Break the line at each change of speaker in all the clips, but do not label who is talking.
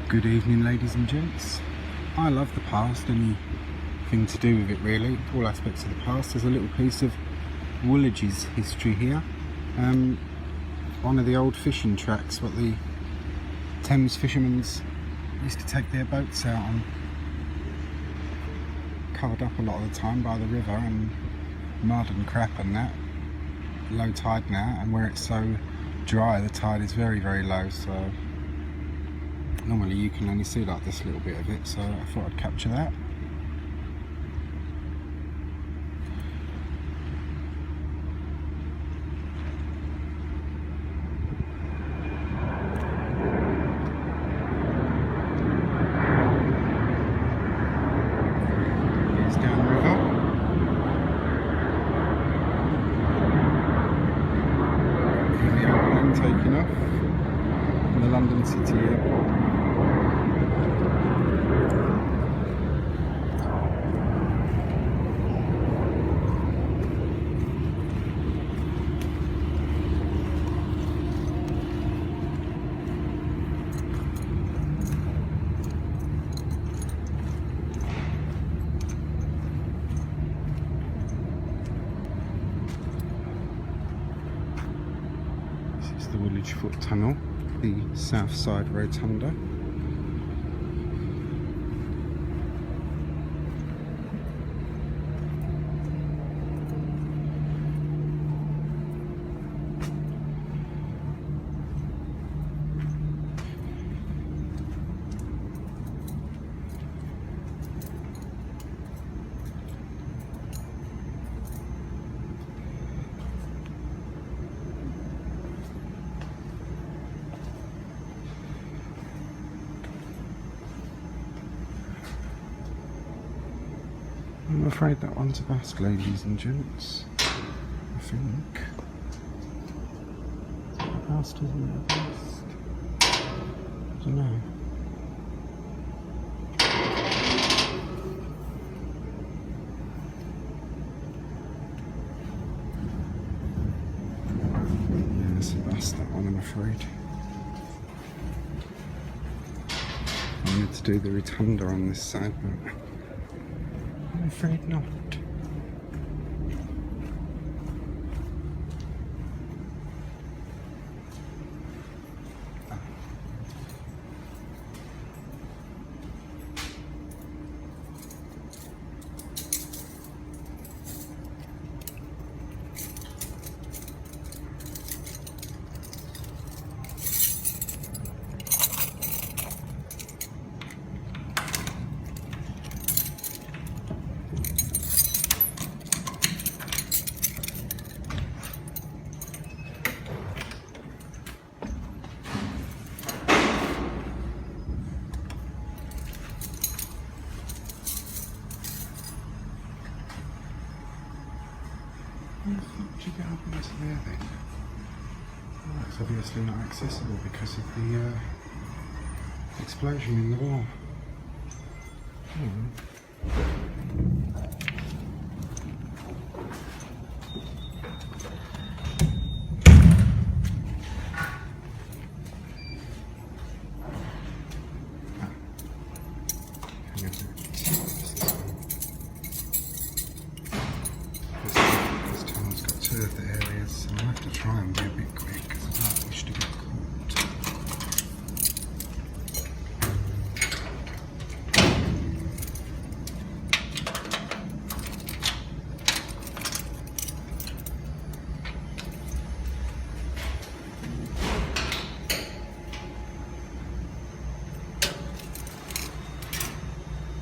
Good evening, ladies and gents. I love the past, anything to do with it really, all aspects of the past. There's a little piece of Woolwich's history here. One of the old fishing tracks, what the Thames fishermen used to take their boats out on. Covered up a lot of the time by the river and mud and crap and that. Low tide now, and where it's so dry the tide is very, very low, so normally you can only see like this little bit of it, so I thought I'd capture that. It's down the river. Here's the old plane taking off from the London City Airport. The Woolwich Foot Tunnel, the south side Rotunda. I'm afraid that one's a bust, ladies and gents. I think. Is it a bust, isn't it a bust? I don't know. Yeah, it's a bust, that one, I'm afraid. I need to do the Rotunda on this side, but I'm afraid not. How the fuck did you get up into there then? Well, it's obviously not accessible because of the explosion in the wall. Of the areas, so I'll have to try and be a bit quick because I don't wish to get caught.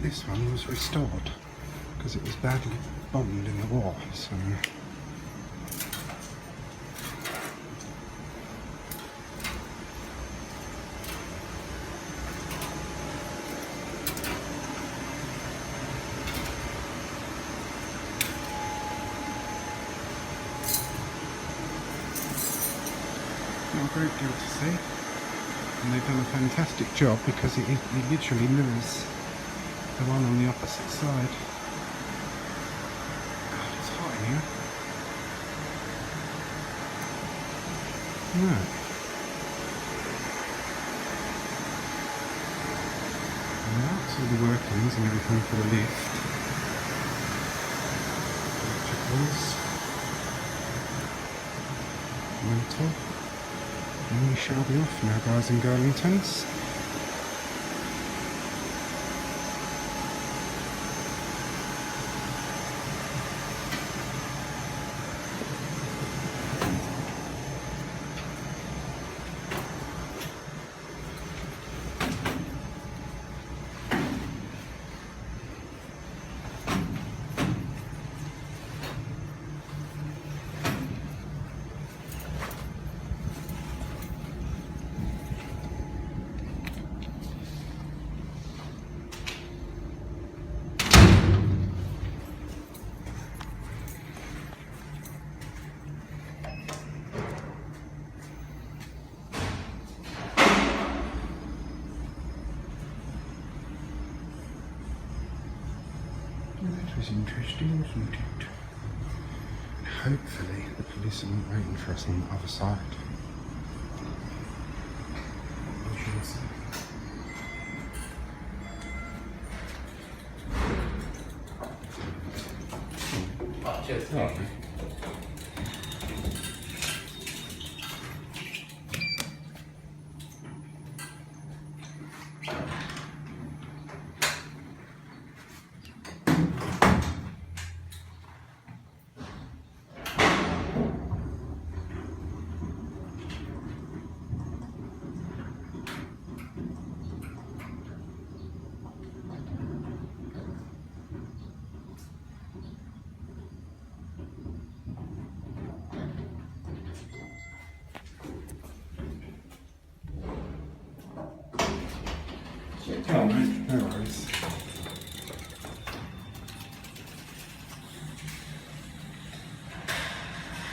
This one was restored because it was badly bombed in the war, so not a great deal to see, and they've done a fantastic job because it literally mirrors the one on the opposite side. God, it's hot in here. No. all the workings and everything for the lift. Electricals. Metal. And we shall be off now, guys and girlingtons. That was interesting, wasn't it? Hopefully the police aren't waiting for us on the other side. We shall see. Oh. Oh, no worries.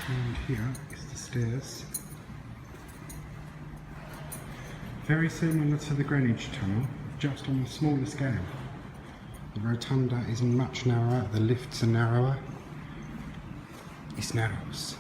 And here is the stairs. Very similar to the Greenwich Tunnel, just on a smaller scale. The Rotunda is much narrower, the lifts are narrower. It's narrows.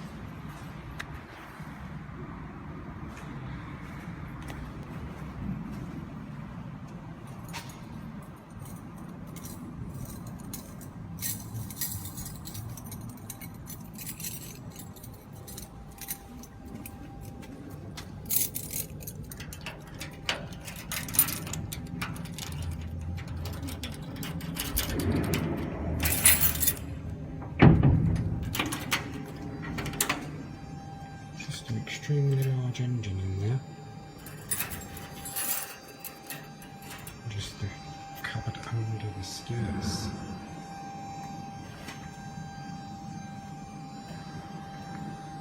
Just an extremely large engine in there. Just the cupboard under the stairs.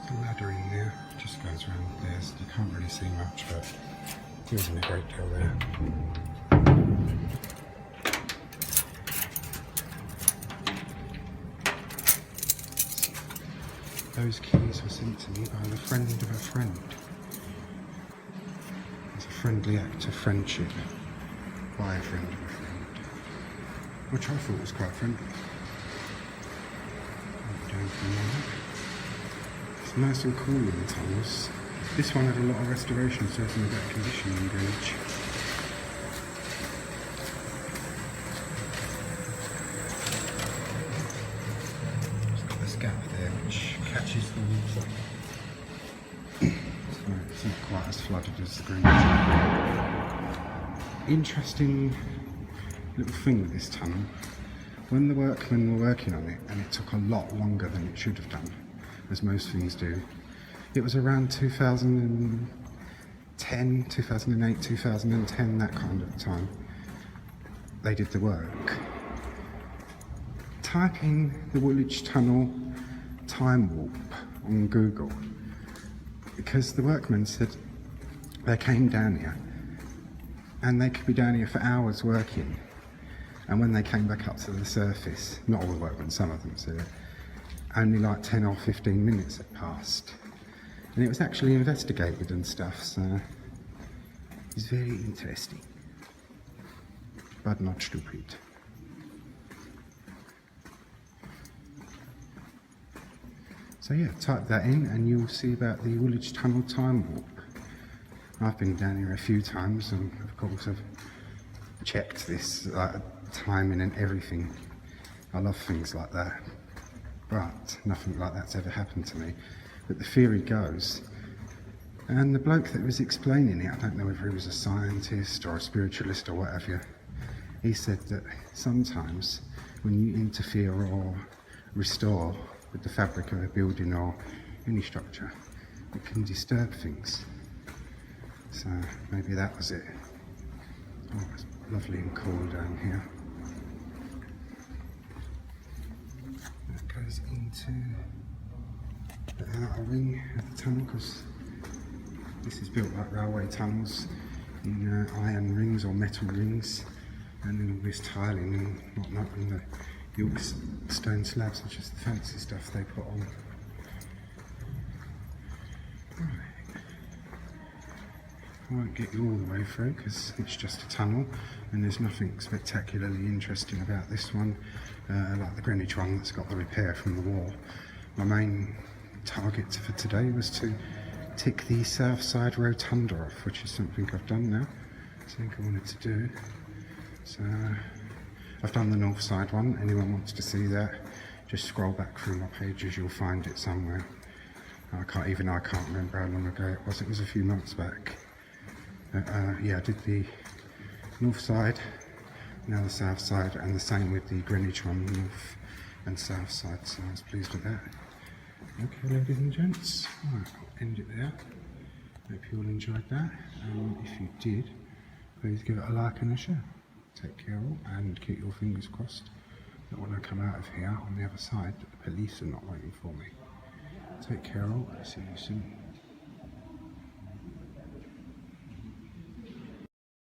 There's a ladder in there, just goes around there, so you can't really see much, but there isn't a great deal there. Those keys were sent to me by the friend of a friend. It's a friendly act of friendship by a friend of a friend, which I thought was quite friendly. Down from there. It's nice and cool in the tunnels. This one had a lot of restoration, so it's in better condition than Greenwich. Gap there which catches the water. So it's not quite as flooded as the Greenwich. Interesting little thing with this tunnel. When the workmen were working on it, and it took a lot longer than it should have done, as most things do, it was around 2010, 2008, 2010, that kind of time, they did the work. Type in the Woolwich Tunnel time warp on Google, because the workmen said they came down here and they could be down here for hours working, and when they came back up to the surface, not all the workmen, some of them said it, only like 10 or 15 minutes had passed, and it was actually investigated and stuff, so it's very interesting but not stupid. So yeah, type that in and you'll see about the Woolwich Tunnel time warp. I've been down here a few times, and of course I've checked this timing and everything. I love things like that, but nothing like that's ever happened to me. But the theory goes, and the bloke that was explaining it, I don't know whether he was a scientist or a spiritualist or whatever, he said that sometimes when you interfere or restore with the fabric of a building or any structure, it can disturb things. So maybe that was it. Oh, it's lovely and cool down here. That goes into the outer ring of the tunnel, because this is built like railway tunnels in iron rings or metal rings, and then all this tiling and whatnot, and the York stone slabs, which is the fancy stuff they put on. Right. I won't get you all the way through because it's just a tunnel and there's nothing spectacularly interesting about this one, like the Greenwich one that's got the repair from the war. My main target for today was to tick the south side Rotunda off, which is something I've done now. Something I wanted to do. So I've done the north side one. Anyone wants to see that, just scroll back through my pages, you'll find it somewhere. I can't remember how long ago it was. It was a few months back. Yeah, I did the north side, now the south side, and the same with the Greenwich one, north and south side, so I was pleased with that. Okay, ladies and gents, right, I'll end it there. Hope you all enjoyed that. If you did, please give it a like and a share. Take care all, and keep your fingers crossed that when I come out of here on the other side, that the police are not waiting for me. Take care all, see you soon.